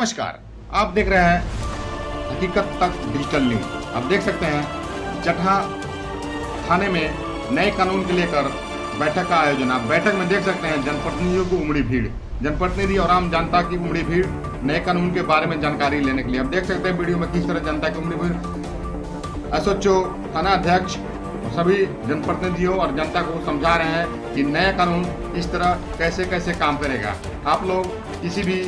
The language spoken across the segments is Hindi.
नमस्कार, आप देख रहे हैं हकीकत तक डिजिटल न्यूज। आप देख सकते हैं जटहा थाने में नए कानून के लेकर बैठक का आयोजन। आप बैठक में देख सकते हैं जनप्रतिनिधियों की उमड़ी भीड़, जनप्रतिनिधि और आम जनता की उमड़ी भीड़ नए कानून के बारे में जानकारी लेने के लिए। आप देख सकते हैं वीडियो में किस तरह जनता की उमड़ी भीड़ एसएचओ, थाना अध्यक्ष और सभी जनप्रतिनिधियों और जनता को समझा रहे हैं कि नया कानून इस तरह कैसे कैसे काम करेगा। आप लोग किसी भी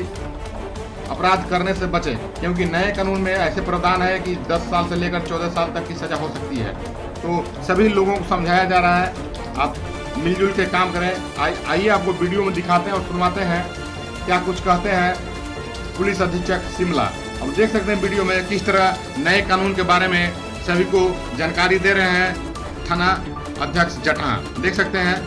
अपराध करने से बचें, क्योंकि नए कानून में ऐसे प्रावधान है कि 10 साल से लेकर 14 साल तक की सजा हो सकती है। तो सभी लोगों को समझाया जा रहा है, आप मिलजुल के काम करें। आइए आपको वीडियो में दिखाते हैं और सुनवाते हैं क्या कुछ कहते हैं पुलिस अधीक्षक शिमला। अब देख सकते हैं वीडियो में किस तरह नए कानून के बारे में सभी को जानकारी दे रहे हैं थाना अध्यक्ष जटहा। देख सकते हैं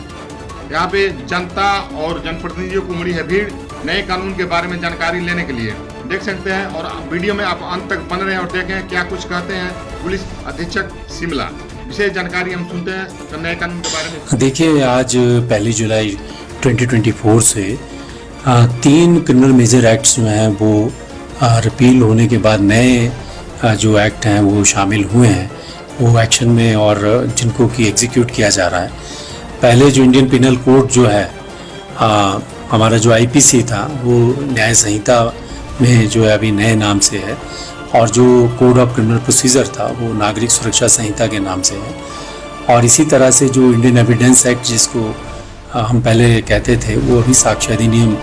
यहाँ पे जनता और जनप्रतिनिधियों को उमड़ी है भीड़ नए कानून के बारे में जानकारी लेने के लिए। देख सकते हैं और वीडियो में आप अंत तक बन रहे हैं और देखें क्या कुछ कहते हैं पुलिस अधीक्षक शिमला। विशेष जानकारी हम सुनते हैं तो नए कानून के बारे में। देखिए, आज 1 जुलाई 2024 से 3 क्रिमिनल मेजर एक्ट्स जो हैं वो रिपील होने के बाद नए जो एक्ट हैं वो शामिल हुए हैं वो एक्शन में और जिनको कि एग्जीक्यूट किया जा रहा है। पहले जो इंडियन पिनल कोड जो है हमारा जो आईपीसी था वो न्याय संहिता में जो है अभी नए नाम से है, और जो कोड ऑफ क्रिमिनल प्रोसीजर था वो नागरिक सुरक्षा संहिता के नाम से है। और इसी तरह से जो इंडियन एविडेंस एक्ट जिसको हम पहले कहते थे वो अभी साक्ष्य अधिनियम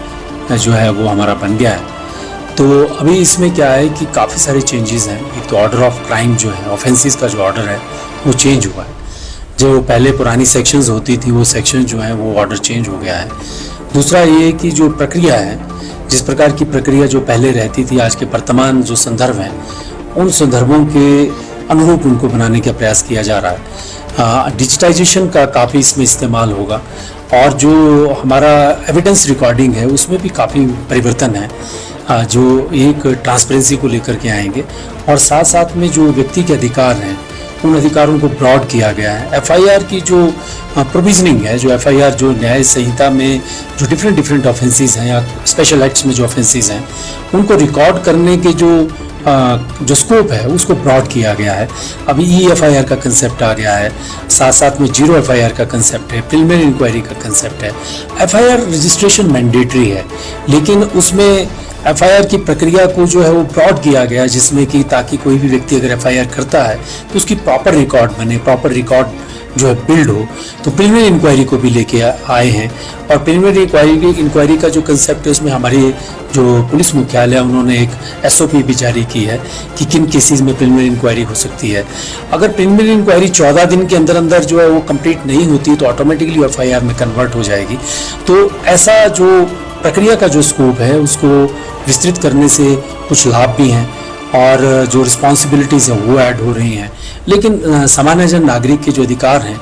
जो है वो हमारा बन गया है। तो अभी इसमें क्या है कि काफ़ी सारे चेंजेस हैं। एक तो ऑर्डर ऑफ क्राइम जो है, ऑफेंसेस का जो ऑर्डर है वो चेंज हुआ है। जो पहले पुरानी सेक्शंस होती थी वो सेक्शन जो है वो ऑर्डर चेंज हो गया है। दूसरा ये कि जो प्रक्रिया है, जिस प्रकार की प्रक्रिया जो पहले रहती थी, आज के वर्तमान जो संदर्भ हैं उन संदर्भों के अनुरूप उनको बनाने का प्रयास किया जा रहा है। डिजिटाइजेशन का काफ़ी इसमें इस्तेमाल होगा और जो हमारा एविडेंस रिकॉर्डिंग है उसमें भी काफ़ी परिवर्तन है, जो एक ट्रांसपेरेंसी को लेकर के आएंगे। और साथ साथ में जो व्यक्ति के अधिकार हैं उन अधिकारों को ब्रॉड किया गया है। एफआईआर की जो प्रोविजनिंग है, जो एफआईआर जो न्याय संहिता में जो डिफरेंट ऑफेंसेस हैं या स्पेशल एक्ट्स में जो ऑफेंसेस हैं उनको रिकॉर्ड करने के जो स्कोप है उसको ब्रॉड किया गया है। अभी EFIR का कंसेप्ट आ गया है, साथ साथ में 0 FIR का कंसेप्ट है, प्रिलिमिनरी इंक्वायरी का कंसेप्ट है। FIR रजिस्ट्रेशन मैंडेटरी है, लेकिन उसमें FIR की प्रक्रिया को जो है वो ब्रॉड किया गया, जिसमें कि ताकि कोई भी व्यक्ति अगर FIR करता है तो उसकी प्रॉपर रिकॉर्ड बने, प्रॉपर रिकॉर्ड जो है बिल्ड हो। तो प्रिलिमिनरी इंक्वायरी को भी लेके आए हैं, और प्रिलिमिनरी इंक्वायरी का जो कंसेप्ट है उसमें हमारी जो पुलिस मुख्यालय उन्होंने एक SOP भी जारी की है कि किन केसेस में प्रिलिमिनरी इंक्वायरी हो सकती है। अगर प्रिलिमिनरी इंक्वायरी 14 दिन के अंदर अंदर जो है वो कंप्लीट नहीं होती तो ऑटोमेटिकली FIR में कन्वर्ट हो जाएगी। तो ऐसा जो प्रक्रिया का जो स्कोप है उसको विस्तृत करने से कुछ लाभ भी हैं और जो रिस्पॉन्सिबिलिटीज़ हैं वो ऐड हो रही हैं। लेकिन सामान्य जन नागरिक के जो अधिकार हैं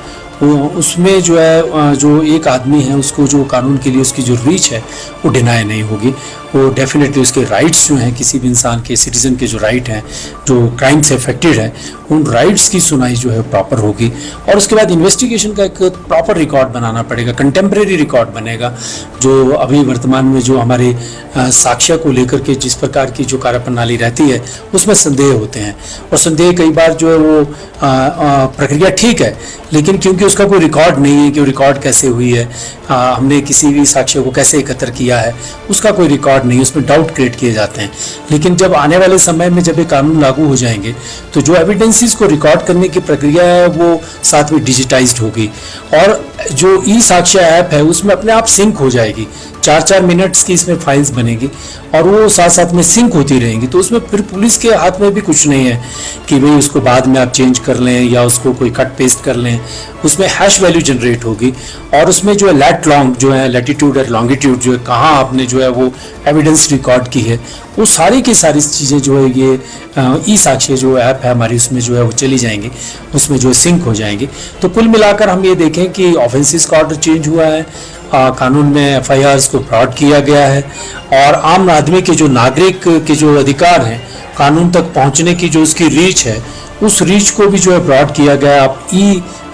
उसमें जो है जो एक आदमी है उसको जो कानून के लिए उसकी जो रीच है वो डिनाई नहीं होगी। वो डेफिनेटली उसके राइट्स जो हैं, किसी भी इंसान के सिटीजन के जो राइट हैं जो क्राइम से अफेक्टेड है उन राइट्स की सुनाई जो है प्रॉपर होगी। और उसके बाद इन्वेस्टिगेशन का एक प्रॉपर रिकॉर्ड बनाना पड़ेगा, कंटेम्प्रेरी रिकॉर्ड बनेगा। जो अभी वर्तमान में जो हमारे साक्ष्य को लेकर के जिस प्रकार की जो कार्यप्रणाली रहती है उसमें संदेह होते हैं, और संदेह कई बार जो है वो प्रक्रिया ठीक है लेकिन क्योंकि उसका कोई रिकॉर्ड नहीं है कि वो रिकॉर्ड कैसे हुई है, हमने किसी भी साक्ष्य को कैसे एकत्र किया है, उसका कोई रिकॉर्ड नहीं, उसमें डाउट क्रिएट किए जाते हैं। लेकिन जब आने वाले समय में जब ये कानून लागू हो जाएंगे तो जो एविडेंसेस को रिकॉर्ड करने की प्रक्रिया है वो साथ में डिजिटाइज्ड होगी, और जो ई-साक्ष्य ऐप है उसमें अपने आप सिंक हो जाएगी। 4-4 मिनट्स की इसमें फाइल्स बनेगी और वो साथ साथ में सिंक होती रहेंगी। तो उसमें फिर पुलिस के हाथ में भी कुछ नहीं है कि भाई उसको बाद में आप चेंज कर लें या उसको कोई कट पेस्ट कर लें। उसमें हैश वैल्यू जनरेट होगी और उसमें जो है लैट लॉन्ग जो है लैटिट्यूड और लॉन्गिट्यूड जो है कहाँ आपने जो है वो एविडेंस रिकॉर्ड की है वो सारी की सारी चीज़ें जो है ये ई-साक्ष्य जो ऐप है हमारी उसमें जो है वो चली जाएंगी, उसमें जो है सिंक हो जाएंगी। तो कुल मिलाकर हम ये देखें कि ऑफेंसेस का ऑर्डर चेंज हुआ है, कानून में FIRs को ब्रॉड किया गया है, और आम आदमी के जो नागरिक के जो अधिकार हैं कानून तक पहुंचने की जो उसकी रीच है उस रीच को भी जो है ब्रॉड किया गया। आप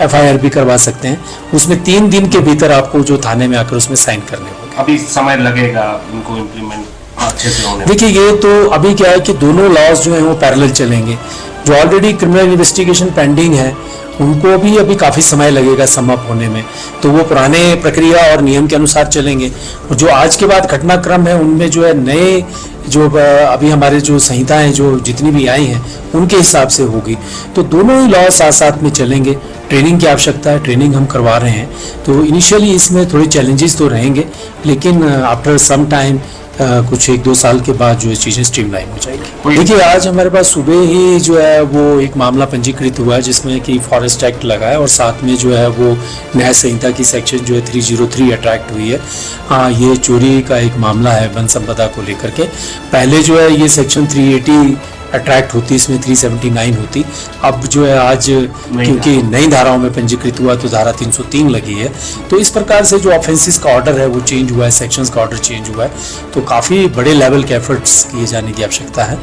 FIR भी करवा सकते हैं, उसमें 3 दिन के भीतर आपको जो थाने में आकर उसमें साइन करने होंगे। अभी समय लगेगा इनको इम्प्लीमेंट अच्छे से होने? देखिए, ये तो अभी क्या है कि दोनों लॉज जो हैं वो पैरेलल चलेंगे। जो ऑलरेडी क्रिमिनल इन्वेस्टिगेशन पेंडिंग है उनको भी अभी काफ़ी समय लगेगा सम अप होने में, तो वो पुराने प्रक्रिया और नियम के अनुसार चलेंगे। और जो आज के बाद घटनाक्रम है उनमें जो है नए जो अभी हमारे जो संहिताएं जो जितनी भी आई हैं उनके हिसाब से होगी। तो दोनों ही लॉ साथ साथ में चलेंगे। ट्रेनिंग की आवश्यकता है, ट्रेनिंग हम करवा रहे हैं। तो इनिशियली इसमें थोड़े चैलेंजेस तो रहेंगे, लेकिन आफ्टर सम टाइम कुछ 1-2 साल के बाद जो है चीज़ें स्ट्रीमलाइन हो जाएगी। देखिए, आज हमारे पास सुबह ही जो है वो एक मामला पंजीकृत हुआ है जिसमें कि फॉरेस्ट एक्ट लगा है और साथ में जो है वो न्याय संहिता की सेक्शन जो है 303 अट्रैक्ट हुई है। हाँ, ये चोरी का एक मामला है वन संपदा को लेकर के। पहले जो है ये सेक्शन 380 अट्रैक्ट होती, इसमें 379 होती। अब जो है आज क्योंकि नई धाराओं में पंजीकृत हुआ तो धारा 303 लगी है। तो इस प्रकार से जो ऑफेंसेस का ऑर्डर है वो चेंज हुआ है, सेक्शंस का ऑर्डर चेंज हुआ है। तो काफ़ी बड़े लेवल के एफर्ट्स किए जाने की आवश्यकता है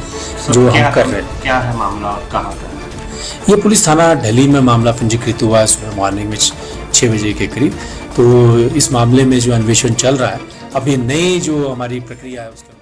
जो हम कर रहे हैं। क्या है मामला और कहाँ का है? ये पुलिस थाना दिल्ली में मामला पंजीकृत हुआ है सुबह मॉर्निंग में 6 बजे के करीब। तो इस मामले में जो अन्वेषण चल रहा है, अभी नई जो हमारी प्रक्रिया है उसके